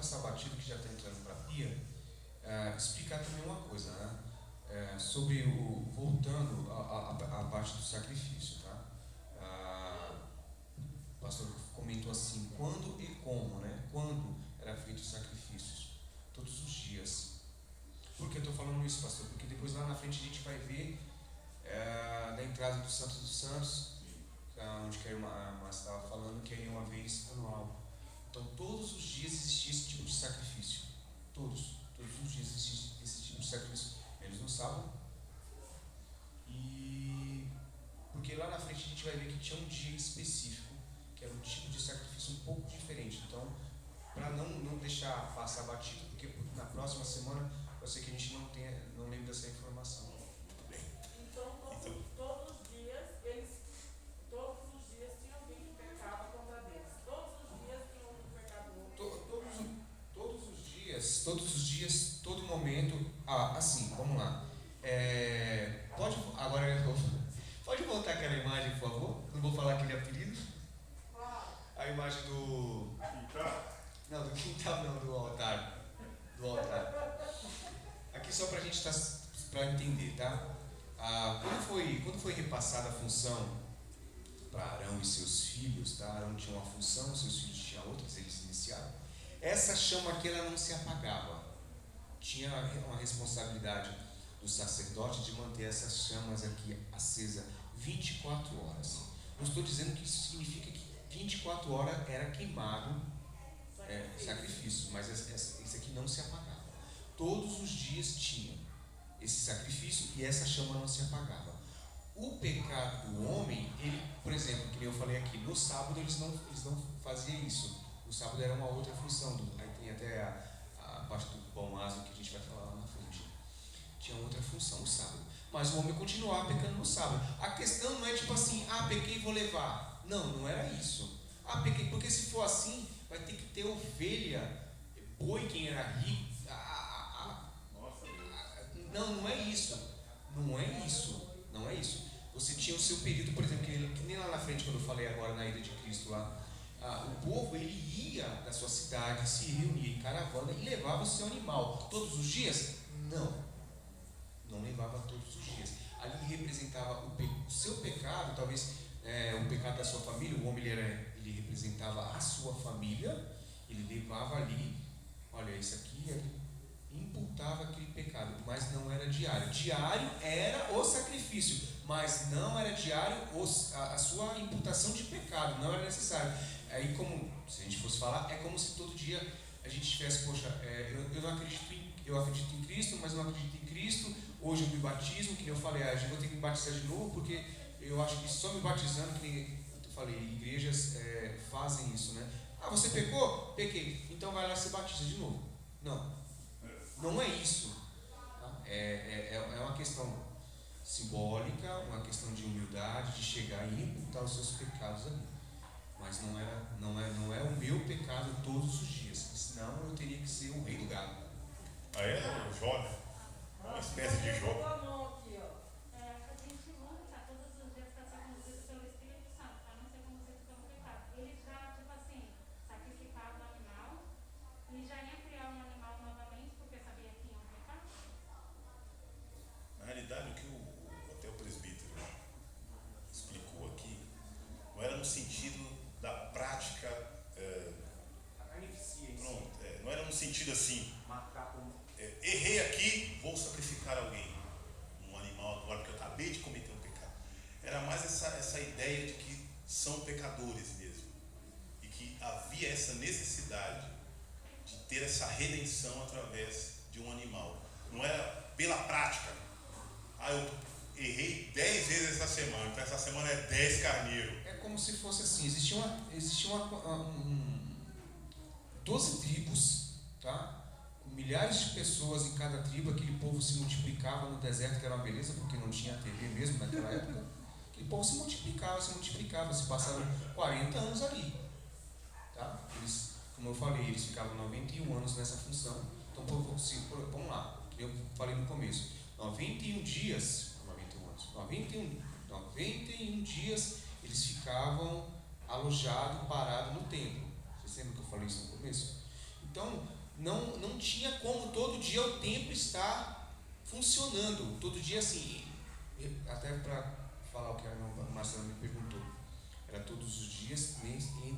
passar batido, que já está entrando para a pia, explicar também uma coisa, né? Sobre voltando à parte do sacrifício, tá? O pastor comentou assim, quando e como, né? Quando era feito os sacrifícios? Todos os dias. Por que eu estou falando isso, pastor? Porque depois lá na frente a gente vai ver da entrada do Santos dos Santos, onde que a irmã estava falando que é uma vez anual. Então todos os dias existia esse tipo de sacrifício. Todos os dias existia esse tipo de sacrifício. Menos no sábado. E porque lá na frente a gente vai ver que tinha um dia específico, que era um tipo de sacrifício um pouco diferente. Então, para não deixar passar batido, porque na próxima semana pode ser que a gente não lembre dessa informação. Então, todos os dias tinha alguém que pecava contra Deus. Todos os dias tinha um pecador. Todos os dias, todo momento. Assim, vamos lá. Pode voltar aquela imagem, por favor? Não vou falar aquele apelido. A imagem do quintal? Não, do quintal não, do altar. Aqui só para a gente para entender, tá? Quando foi repassada a função para Arão e seus filhos, tá? Arão tinha uma função, seus filhos tinham outras, eles iniciaram. Essa chama aqui ela não se apagava. Tinha uma responsabilidade do sacerdote de manter essas chamas aqui acesa 24 horas. Não estou dizendo que isso significa que 24 horas era queimado sacrifício, mas esse aqui não se apagava. Todos os dias tinha esse sacrifício e essa chama não se apagava. O pecado do homem, ele, por exemplo, que eu falei aqui, no sábado eles não faziam isso. O sábado era uma outra função. Aí tem até a parte do pão ázimo que a gente vai falar lá na frente. Tinha outra função o sábado. Mas o homem continuava pecando no sábado. A questão não é tipo assim, pequei e vou levar. Não era isso. Pequei, porque se for assim, vai ter que ter ovelha, boi, quem era rico. Não é isso. Não é isso. Você tinha o seu período, por exemplo, que nem lá na frente, quando eu falei agora na ida de Cristo lá. O povo ele ia da sua cidade, se reunia em caravana e levava o seu animal todos os dias? Não levava todos os dias. Ali representava o seu pecado, talvez o pecado da sua família. O homem ele representava a sua família. Ele levava ali, olha, isso aqui, ele imputava aquele pecado, mas não era diário. Diário era o sacrifício, mas não era diário a sua imputação de pecado, não era necessário. Aí, como se a gente fosse falar, é como se todo dia a gente tivesse, eu não acredito eu acredito em Cristo, mas não acredito em Cristo. Hoje eu me batismo, que eu falei, eu vou ter que me batizar de novo, porque eu acho que só me batizando, que eu falei, igrejas fazem isso, né? Você pecou? Pequei, então vai lá e se batiza de novo. Não é isso. Tá? É uma questão simbólica, uma questão de humildade, de chegar e imputar os seus pecados ali. Mas não é o meu pecado todos os dias, senão eu teria que ser o rei do gado. O Jó, né? Uma espécie de Jó. A gente luta todos os dias para ser conduzido pelo Espírito Santo, para não ser conduzido pelo pecado. Ele já, sacrificava o animal e já ia criar um animal novamente porque sabia que ia pecar? Na realidade, o que até o presbítero explicou aqui, não era no sentido da prática. Não era no sentido assim, errei aqui, vou sacrificar alguém, um animal agora porque eu acabei de cometer um pecado. Era mais essa ideia de que são pecadores mesmo, e que havia essa necessidade de ter essa redenção através de um animal. Não era pela prática, eu errei 10 vezes essa semana, então essa semana é 10 carneiros. É como se fosse assim, existia 12 tribos, tá? Com milhares de pessoas em cada tribo. Aquele povo se multiplicava no deserto, que era uma beleza, porque não tinha TV mesmo naquela época. Aquele povo se multiplicava, se passaram 40 anos ali, tá? Eles, como eu falei, eles ficavam 91 anos nessa função. Então, vamos lá, eu falei no começo, 91 dias eles ficavam alojados, parados no templo. Vocês lembram que eu falei isso no começo? Então, não tinha como todo dia o templo estar funcionando. Todo dia assim, até para falar o que a Marcela me perguntou, era todos os dias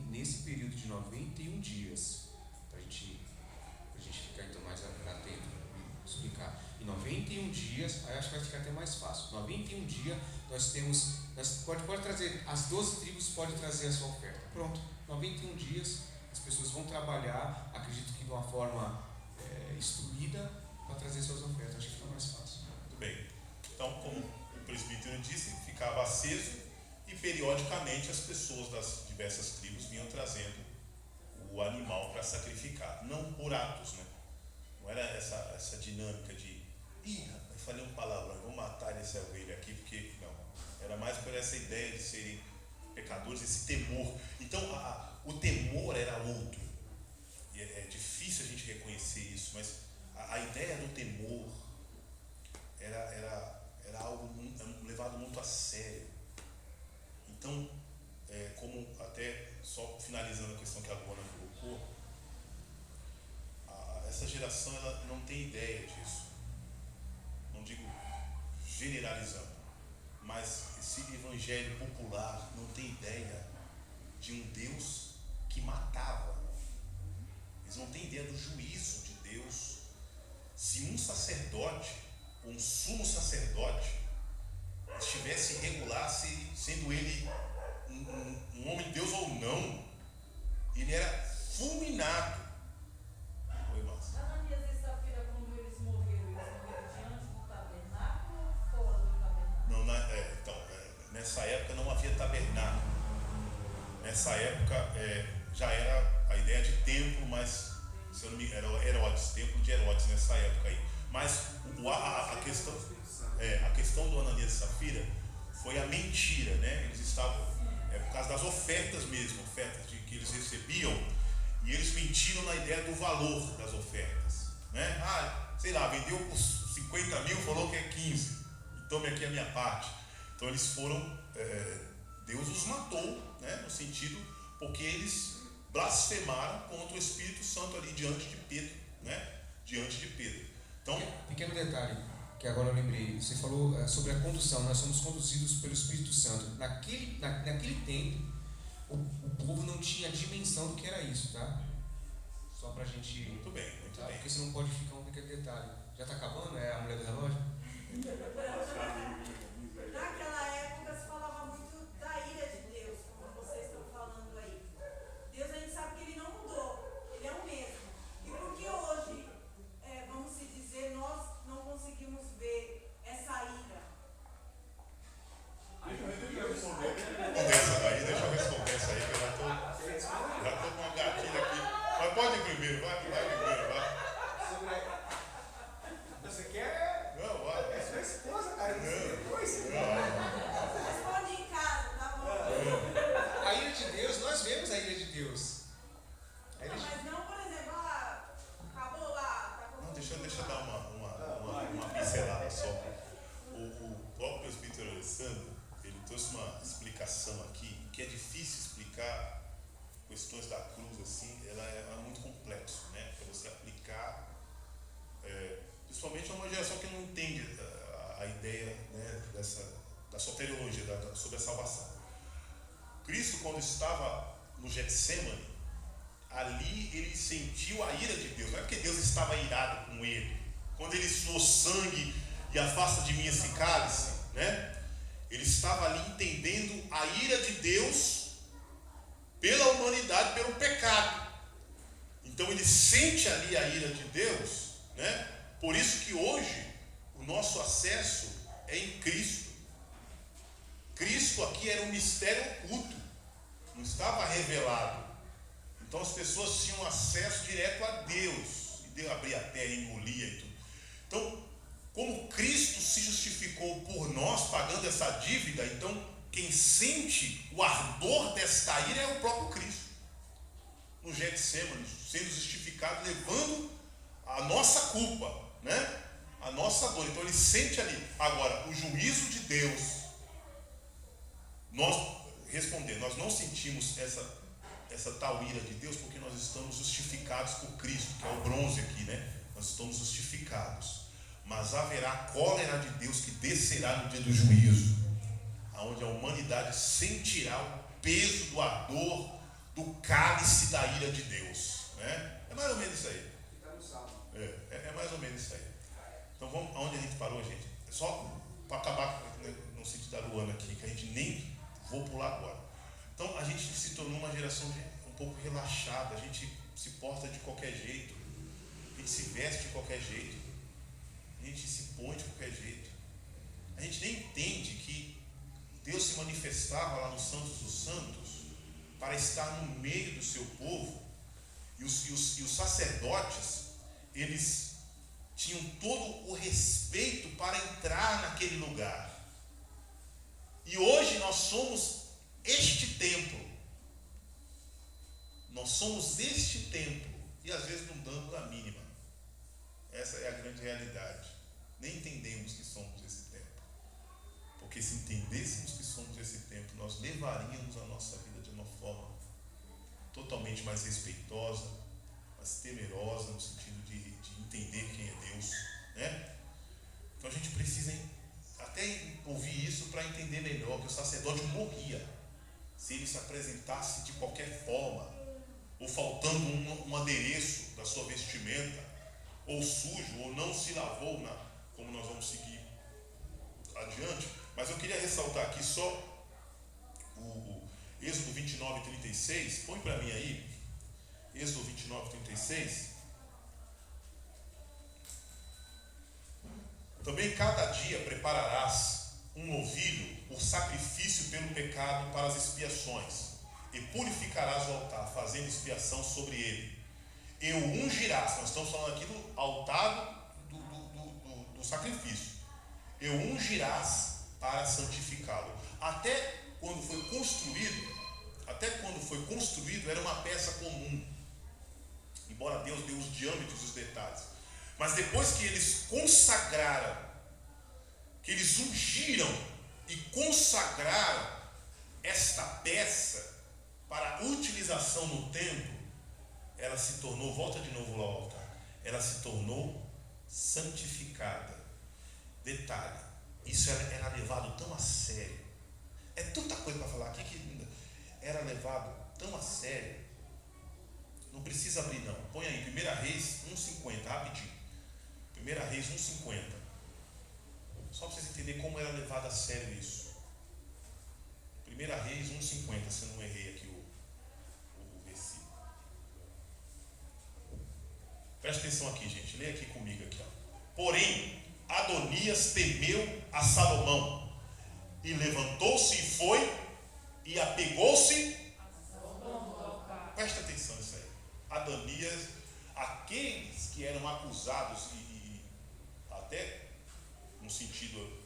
nesse período de 91 dias, para a gente ficar então mais atento, explicar. Em 91 dias, aí acho que vai ficar até mais fácil. 91 dias pode trazer, as 12 tribos podem trazer a sua oferta. Pronto, 91 dias as pessoas vão trabalhar, acredito que de uma forma instruída, para trazer suas ofertas. Acho que fica mais fácil. Muito bem. Então, como o presbítero disse, ficava aceso e periodicamente as pessoas das diversas tribos vinham trazendo o animal para sacrificar. Não por atos, né? Não era essa dinâmica de rapaz, falei um palavrão, vou matar essa ovelha aqui, porque não. Era mais por essa ideia de serem pecadores, esse temor. Então, o temor era outro. E é difícil a gente reconhecer isso, mas a ideia do temor era algo levado muito a sério. Então, como até só finalizando a questão que a Luana colocou, essa geração ela não tem ideia disso. Não digo generalizando, mas esse evangelho popular não tem ideia de um Deus que matava. Eles não têm ideia do juízo de Deus. Se um sacerdote, ou um sumo sacerdote, estivesse irregular, sendo ele um homem de Deus ou não, ele era fulminado. Oi, Márcia. Ananias e Safira, quando eles morreram diante do tabernáculo ou fora do tabernáculo? Não, nessa época não havia tabernáculo. Nessa época já era a ideia de templo, mas se eu não me engano, era Herodes, templo de Herodes nessa época aí. Mas a questão do Ananias e Safira foi a mentira, né? Eles estavam, por causa das ofertas mesmo, ofertas que eles recebiam, e eles mentiram na ideia do valor das ofertas, né? Sei lá, vendeu por 50 mil, falou que é 15, tome aqui a minha parte. Então eles foram, Deus os matou, né? No sentido, porque eles blasfemaram contra o Espírito Santo ali diante de Pedro, né? Diante de Pedro. Então, pequeno detalhe, que agora eu lembrei, você falou sobre a condução, nós somos conduzidos pelo Espírito Santo. Naquele tempo, o povo não tinha dimensão do que era isso, tá? Só pra gente... Muito bem. Porque você não pode ficar um pequeno detalhe. Já tá acabando? É a mulher do relógio? Naquela época se falava muito da ira de Deus, como vocês estão falando aí. Deus, a gente sabe que Ele não mudou, Ele é o mesmo. E por que hoje, vamos se dizer, nós não conseguimos ver essa ira? Deixa eu responder essa aí, que eu já tô com uma gatilha aqui. Mas pode ir primeiro, vai. Você quer? Não, vai. É sua esposa, cara. Responde em casa, tá bom? A ira de Deus, nós vemos a ira de Deus. Mas não, por exemplo, acabou lá. Não, deixa eu dar uma pincelada só. O próprio presbítero Alessandro, ele trouxe uma explicação aqui, que é difícil explicar questões da cruz assim, ela é muito complexo, né? Para você aplicar, principalmente a uma geração que não entende a ideia, né, da soteriologia, sobre a salvação. Cristo, quando estava no Getsemane, ali ele sentiu a ira de Deus. Não é porque Deus estava irado com ele. Quando ele suou sangue e afasta de mim esse cálice, né? Ele estava ali entendendo a ira de Deus pela humanidade, pelo pecado. Então ele sente ali a ira de Deus, né? Por isso que hoje o nosso acesso é em Cristo. Cristo aqui era um mistério oculto, não estava revelado. Então as pessoas tinham acesso direto a Deus. E Deus abria a terra, engolia e tudo. Então, como Cristo se justificou por nós, pagando essa dívida, então quem sente o ardor desta ira é o próprio Cristo. No Getsemane, sendo justificado, levando a nossa culpa, né? A nossa dor. Então ele sente ali. Agora, o juízo de Deus, nós não sentimos essa tal ira de Deus? Porque nós estamos justificados por Cristo, que é o bronze aqui, né? Nós estamos justificados. Mas haverá cólera de Deus que descerá no dia do juízo, onde a humanidade sentirá o peso do ardor do cálice da ira de Deus, né? É mais ou menos isso aí. É mais ou menos isso aí. Então vamos, aonde a gente parou, gente? É só para acabar no sentido da Luana aqui, que a gente nem vou pular agora. Então a gente se tornou uma geração um pouco relaxada, a gente se porta de qualquer jeito, a gente se veste de qualquer jeito, a gente se põe de qualquer jeito. A gente nem entende que Deus se manifestava lá no Santos dos Santos para estar no meio do seu povo, e os sacerdotes, eles tinham todo o respeito para entrar naquele lugar. E hoje nós somos este templo. Nós somos este templo. E às vezes não damos a mínima. Essa é a grande realidade. Nem entendemos que somos esse templo. Porque se entendêssemos que somos esse templo, nós levaríamos a nossa vida de uma forma totalmente mais respeitosa, mais temerosa, no sentido de entender quem é Deus, né? Então a gente precisa até ouvir isso para entender melhor que o sacerdote morria se ele se apresentasse de qualquer forma, ou faltando um adereço da sua vestimenta, ou sujo, ou não se lavou, como nós vamos seguir adiante. Mas eu queria ressaltar aqui só o Êxodo 29, 36. Põe para mim aí, Êxodo 29, 36. Também cada dia prepararás um novilho por sacrifício pelo pecado para as expiações, e purificarás o altar, fazendo expiação sobre ele. E o ungirás, nós estamos falando aqui do altar do sacrifício. E o ungirás para santificá-lo. Até quando foi construído, era uma peça comum, embora Deus dê os diâmetros e os detalhes. Mas depois que eles consagraram, que eles ungiram e consagraram esta peça para utilização no templo, ela se tornou, volta de novo lá ao altar, ela se tornou santificada. Detalhe, isso era levado tão a sério. É tanta coisa para falar aqui que era levado tão a sério. Não precisa abrir não. Põe aí, 1 Reis 1,50, rapidinho. 1 Reis 1,50. Só para vocês entenderem como era levado a sério isso. 1 Reis 1,50, se eu não errei aqui o versículo. Presta atenção aqui, gente. Leia aqui comigo aqui, ó. Porém, Adonias temeu a Salomão, e levantou-se e foi, e apegou-se. Presta atenção nisso aí. Adonias, aqueles que eram acusados e até no sentido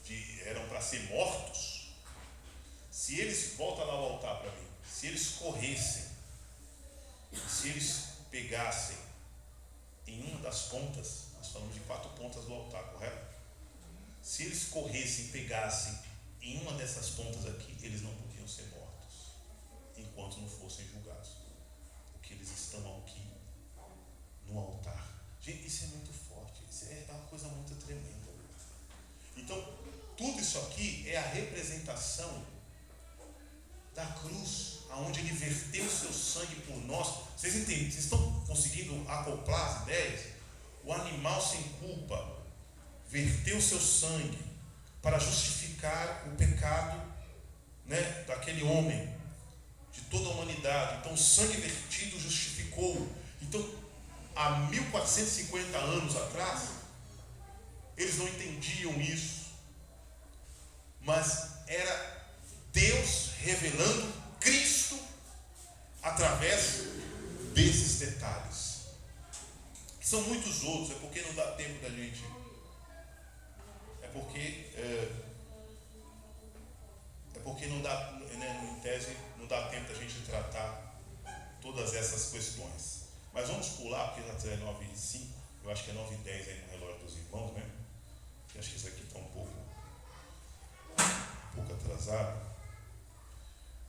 de eram para ser mortos, se eles, volta lá ao altar para mim, se eles corressem, se eles pegassem em uma das pontas, nós falamos de 4 pontas do altar, correto? Se eles corressem e pegassem em uma dessas pontas aqui, eles não podiam ser mortos enquanto não fossem julgados, porque eles estão aqui no altar. Gente, isso é muito forte, isso é uma coisa muito tremenda. Então, tudo isso aqui é a representação da cruz, aonde ele verteu o seu sangue por nós. Vocês entendem? Vocês estão conseguindo acoplar as ideias? O animal sem culpa verteu o seu sangue para justificar o pecado, né, daquele homem, de toda a humanidade. Então o sangue vertido justificou. Então, há 1450 anos atrás, eles não entendiam isso, mas era Deus revelando Cristo através desses detalhes. São muitos outros, é porque não dá tempo da gente. É porque não dá, né, em tese, não dá tempo da gente tratar todas essas questões. Mas vamos pular, porque já é 9h05, eu acho que é 9h10 aí no relógio dos irmãos, né? Eu acho que isso aqui está um pouco atrasado.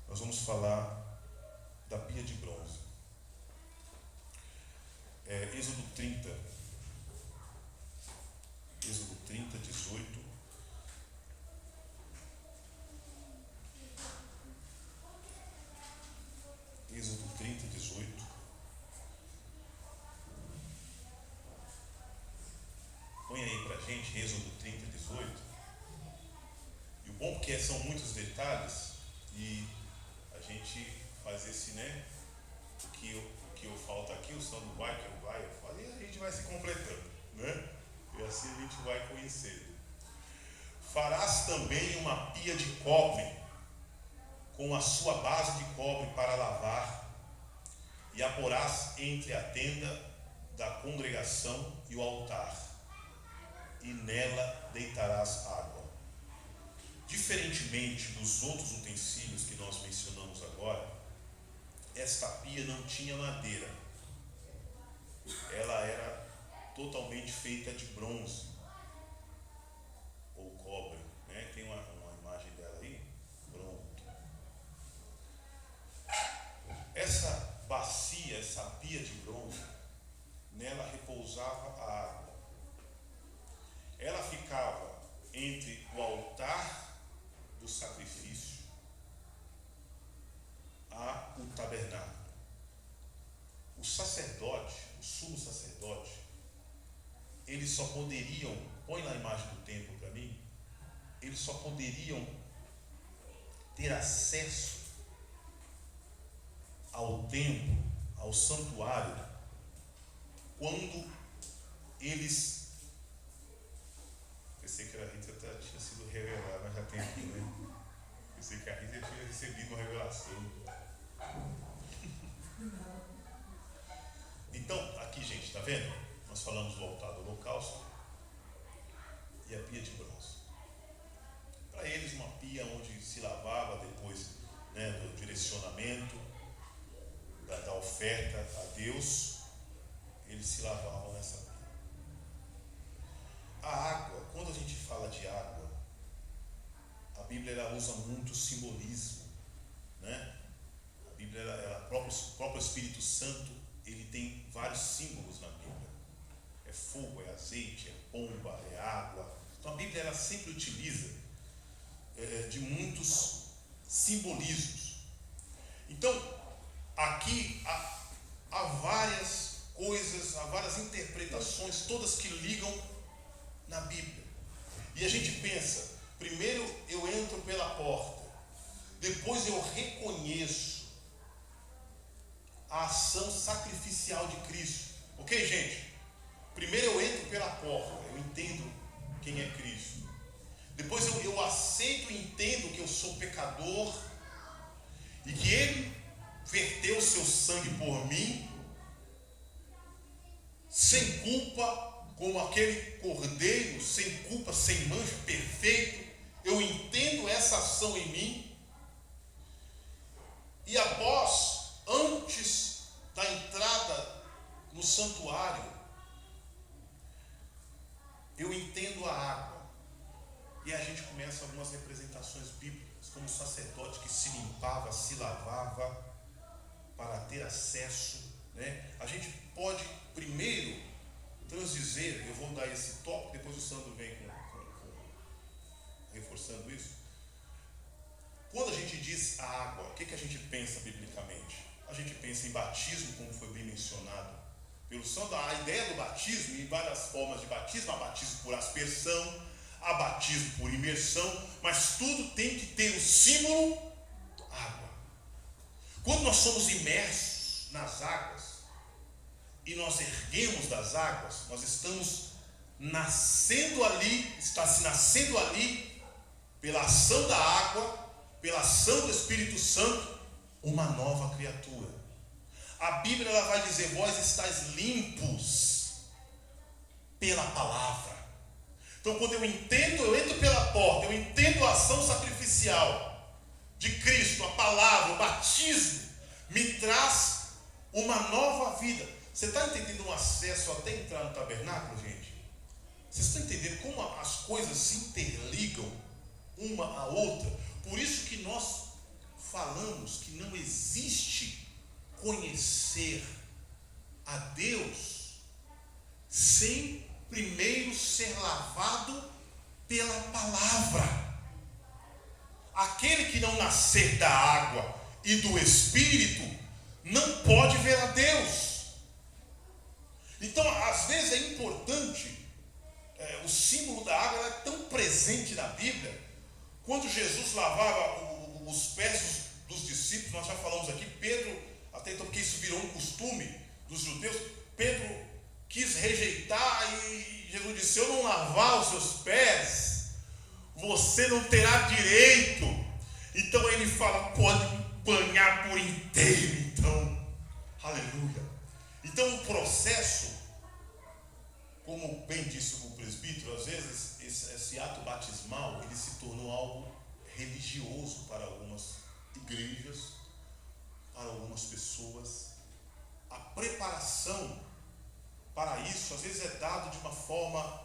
Nós vamos falar da pia de bronze. Êxodo 30. Êxodo 30, 18. Êxodo 30, 18. Põe aí pra gente, Êxodo 30, 18. E o bom que são muitos detalhes e a gente faz esse, né? O que eu falta aqui, o Sandro vai, que eu vai, eu falo, e a gente vai se completando, né? E assim a gente vai conhecendo. Farás também uma pia de cobre, com a sua base de cobre para lavar, e a porás entre a tenda da congregação e o altar, e nela deitarás água. Diferentemente dos outros utensílios que nós mencionamos agora, esta pia não tinha madeira. Ela era totalmente feita de bronze ou cobre, né? Tem uma imagem dela aí. Pronto. Essa bacia, essa pia de bronze, nela repousava a água. Ela ficava entre o altar do sacrifício a o tabernáculo. O sacerdote, o sumo sacerdote, eles só poderiam, põe lá a imagem do templo para mim, eles só poderiam ter acesso ao templo, ao santuário, quando eles, pensei que a Rita até tinha sido revelada, mas já tem aqui, né? Pensei que a Rita tinha recebido uma revelação. Então, aqui, gente, tá vendo? Nós falamos do altar do holocausto e a pia de bronze. Para eles, uma pia onde se lavava depois, né, do direcionamento, da oferta a Deus, eles se lavavam nessa pia. A água, quando a gente fala de água, a Bíblia ela usa muito simbolismo, né? A Bíblia, o próprio Espírito Santo, ele tem vários símbolos na Bíblia. É fogo, é azeite, é pomba, é água. Então a Bíblia ela sempre utiliza de muitos simbolismos. Então, aqui há várias coisas, há várias interpretações, todas que ligam na Bíblia. E a gente pensa, primeiro eu entro pela porta, depois eu reconheço a ação sacrificial de Cristo. Ok, gente? Primeiro eu entro pela porta, eu entendo quem é Cristo. Depois eu aceito e entendo que eu sou pecador e que Ele verteu o seu sangue por mim, sem culpa, como aquele cordeiro, sem culpa, sem mancha, perfeito. Eu entendo essa ação em mim. E antes da entrada no santuário, eu entendo a água. E a gente começa algumas representações bíblicas, como o sacerdote que se limpava, se lavava para ter acesso, né? A gente pode primeiro transdizer, eu vou dar esse toque, depois o Sandro vem reforçando isso. Quando a gente diz a água, o que a gente pensa biblicamente? A gente pensa em batismo, como foi bem mencionado pelo Sandro. A ideia do batismo, em várias formas de batismo, há batismo por aspersão, há batismo por imersão, mas tudo tem que ter o símbolo água. Quando nós somos imersos nas águas e nós erguemos das águas, nós estamos nascendo ali, está se nascendo ali, pela ação da água, pela ação do Espírito Santo, uma nova criatura. A Bíblia ela vai dizer: vós estáis limpos pela palavra. Então, quando eu entro pela porta, eu entendo a ação sacrificial de Cristo, a palavra, o batismo, me traz uma nova vida. Você está entendendo um acesso até entrar no tabernáculo, gente? Vocês estão entendendo como as coisas se interligam uma à outra? Por isso que nós falamos que não existe conhecer a Deus sem primeiro ser lavado pela palavra. Aquele que não nascer da água e do Espírito não pode ver a Deus. Então, às vezes é importante, o símbolo da água é tão presente na Bíblia. Quando Jesus lavava os pés dos discípulos, nós já falamos aqui, Pedro, até então, porque isso virou um costume dos judeus, Pedro quis rejeitar e Jesus disse: se eu não lavar os seus pés, você não terá direito. Então ele fala: pode me banhar por inteiro. Então, aleluia. Então o processo, como bem disse o presbítero, às vezes esse ato batismal, ele se tornou algo religioso para algumas igrejas, para algumas pessoas. A preparação para isso às vezes é dado de uma forma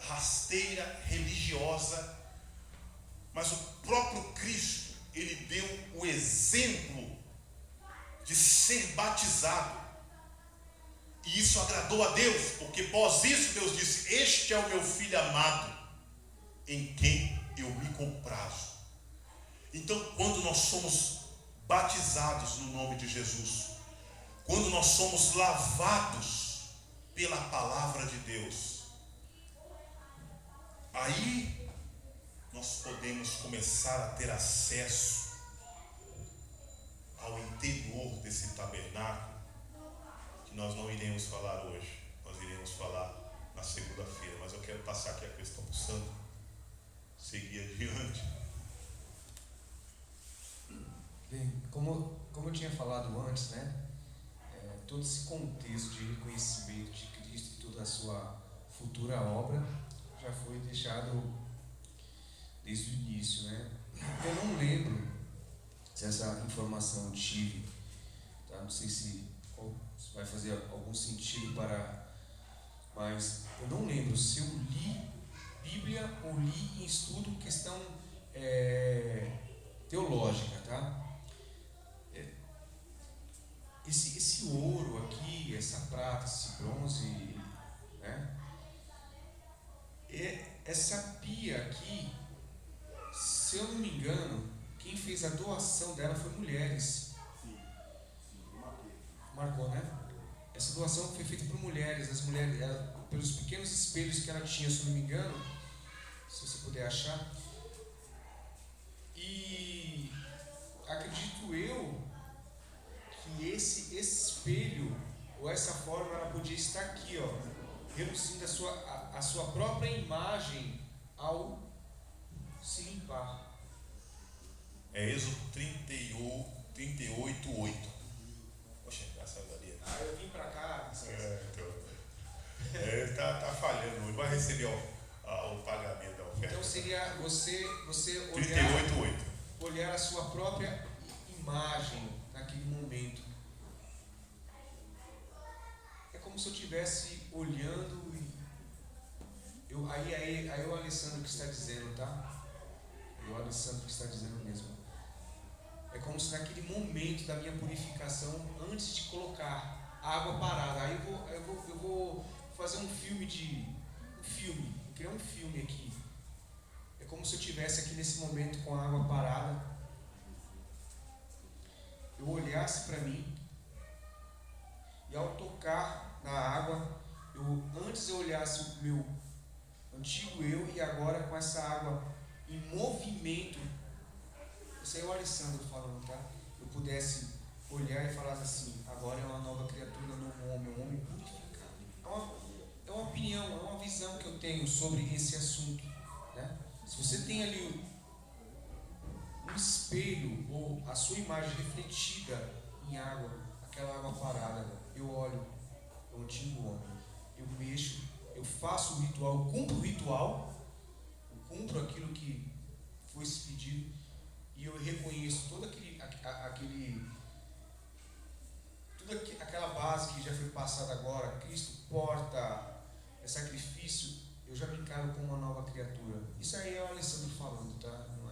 rasteira, religiosa, mas o próprio Cristo, ele deu o exemplo de ser batizado, e isso agradou a Deus, porque após isso Deus disse: este é o meu filho amado, em quem eu me comprazo. Então, quando nós somos batizados no nome de Jesus, quando nós somos lavados pela palavra de Deus, aí nós podemos começar a ter acesso ao interior desse tabernáculo, que nós não iremos falar hoje, nós iremos falar na segunda-feira, mas eu quero passar aqui a questão do santo, seguir adiante. Bem, como eu tinha falado antes, né? Todo esse contexto de reconhecimento de Cristo e toda a sua futura obra já foi deixado desde o início, né? Eu não lembro se essa informação eu tive, tá? Não sei se vai fazer algum sentido mas eu não lembro se eu li Bíblia ou li em estudo questão teológica, tá? Esse ouro aqui, essa prata, esse bronze, né? Essa pia aqui, se eu não me engano, quem fez a doação dela foi mulheres. Sim, Marcou, né? Essa doação foi feita por mulheres. As mulheres, pelos pequenos espelhos que ela tinha, se eu não me engano, se você puder achar. E acredito eu que esse espelho, ou essa forma, ela podia estar aqui, ó, reduzindo a sua própria imagem ao se limpar. É Êxodo 38:8. Poxa, graças a Deus. Eu vim pra cá. Tá falhando hoje. Vai receber o pagamento da oferta. Então seria você 38:8. olhar a sua própria imagem naquele momento. É como se eu estivesse olhando aí o Alessandro que está dizendo, tá? É o Alessandro que está dizendo mesmo. É como se naquele momento da minha purificação, antes de colocar água parada, aí eu vou fazer um filme, vou criar um filme aqui. É como se eu estivesse aqui nesse momento com a água parada, eu olhasse para mim, e ao tocar na água, antes eu olhasse o meu antigo eu, e agora com essa água em movimento, isso aí é o Alessandro falando, tá? Eu pudesse olhar e falar assim: agora é uma nova criatura, um homem purificado. É uma opinião, é uma visão que eu tenho sobre esse assunto, né? Se você tem ali um espelho ou a sua imagem refletida em água, aquela água parada, eu olho o antigo homem, eu mexo, eu faço o ritual, eu cumpro o ritual, eu cumpro aquilo que foi se pedido, e eu reconheço toda aquela base que já foi passada agora. Cristo porta, é sacrifício, eu já me encaro como uma nova criatura. Isso aí é o Alessandro falando, tá? Não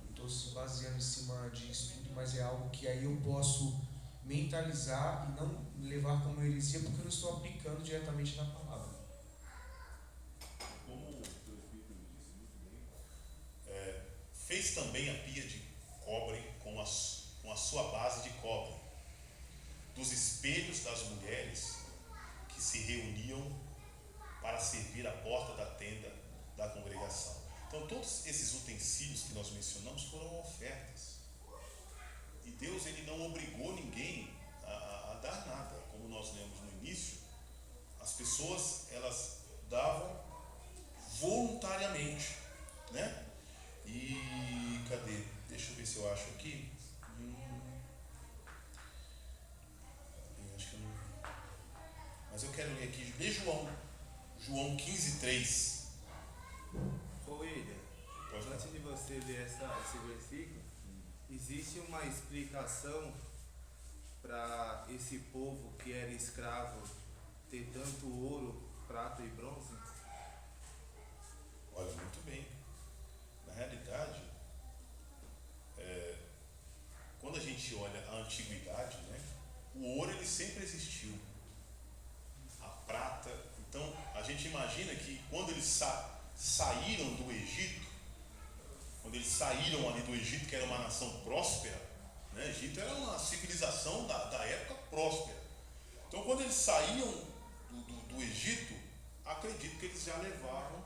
estou se baseando em cima de estudo, mas é algo que aí eu posso mentalizar e não levar como heresia, porque eu não estou aplicando diretamente na palavra. Como o teu Espírito me disse muito bem, fez também a pia de cobre com a sua base de cobre, dos espelhos das mulheres que se reuniam para servir a porta da tenda da congregação. Então todos esses utensílios que nós mencionamos foram ofertas. E Deus ele não obrigou ninguém a dar nada. Como nós lemos no início, as pessoas elas davam voluntariamente, né? E cadê? Deixa eu ver se eu acho aqui. Acho que eu não. Mas eu quero ler aqui. Lê João 15:3. Ô William, antes de você ler esse versículo, existe uma explicação para esse povo que era escravo ter tanto ouro, prata e bronze? Olha, muito bem. Na realidade, quando a gente olha a antiguidade, né, o ouro ele sempre existiu. A prata. Então, a gente imagina que quando eles saíram do Egito, quando eles saíram ali do Egito, que era uma nação próspera, né? O Egito era uma civilização da época próspera. Então, quando eles saíam do Egito, acredito que eles já levavam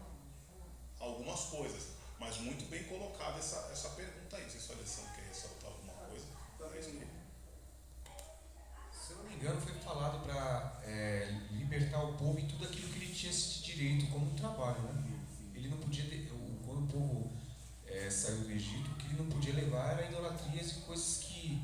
algumas coisas. Mas muito bem colocada essa pergunta aí. Se a Alessandro quer ressaltar alguma coisa, Se eu não me engano, foi falado para libertar o povo em tudo aquilo que ele tinha esse direito como trabalho, né? Ele não podia quando o povo saiu do Egito, o que ele não podia levar era idolatrias e coisas que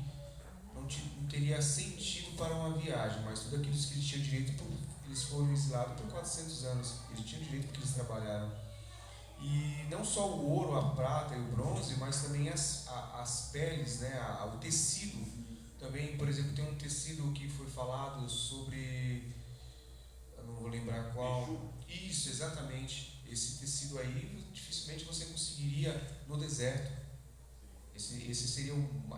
não teria sentido para uma viagem, mas tudo aquilo que eles tinham direito, eles foram exilados por 400 anos, eles tinham direito porque eles trabalharam. E não só o ouro, a prata e o bronze, mas também as peles, né? O tecido. Também, por exemplo, tem um tecido que foi falado sobre, eu não vou lembrar qual. Isso, exatamente. Esse tecido aí, dificilmente você conseguiria no deserto. Esse seria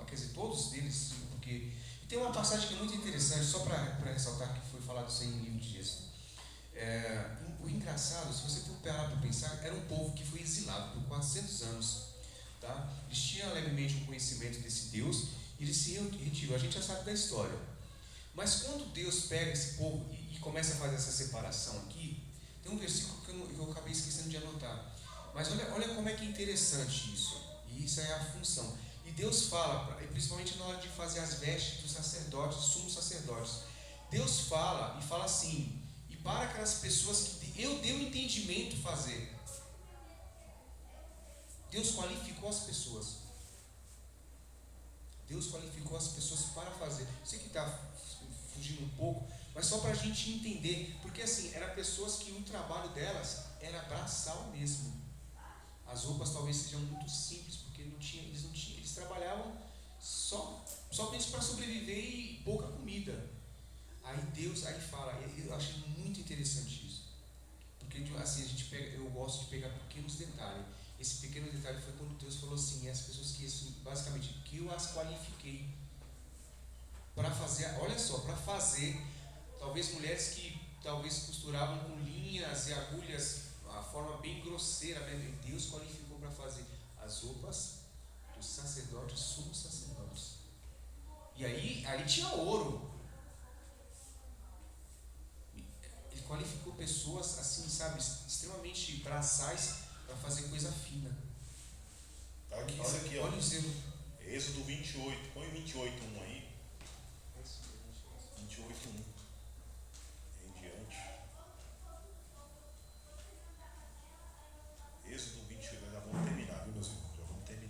quer dizer, todos eles, porque... E tem uma passagem que é muito interessante, só para ressaltar que foi falado isso aí em livro de Êxodo. O engraçado, se você for parar para pensar, era um povo que foi exilado por 400 anos. Tá? Eles tinham levemente um conhecimento desse Deus e eles se retiram. A gente já sabe da história. Mas quando Deus pega esse povo e começa a fazer essa separação aqui, tem um versículo que eu acabei esquecendo de anotar. Mas olha como é que é interessante isso. E isso é a função. E Deus fala, principalmente na hora de fazer as vestes dos sacerdotes, dos sumos sacerdotes. Deus fala e fala assim: e para aquelas pessoas que eu dei o entendimento fazer. Deus qualificou as pessoas. Deus qualificou as pessoas para fazer. Sei que está fugindo um pouco, mas só para a gente entender, porque assim, eram pessoas que o trabalho delas era braçal mesmo. As roupas talvez sejam muito simples, porque eles trabalhavam somente para sobreviver e pouca comida. Aí Deus fala, eu achei muito interessante isso, porque assim, eu gosto de pegar pequenos detalhes. Esse pequeno detalhe foi quando Deus falou assim, as pessoas basicamente, que eu as qualifiquei para fazer, olha só, para fazer, talvez mulheres que talvez costuravam com linhas e agulhas, uma forma bem grosseira, né? Deus qualificou para fazer as roupas dos sacerdotes, sumos sacerdotes. E aí tinha ouro. Ele qualificou pessoas assim, sabe, extremamente braçais para fazer coisa fina. Tá aqui, isso aqui, ó. Olha o zelo. Êxodo 28. Põe 28:1 aí. 28:1.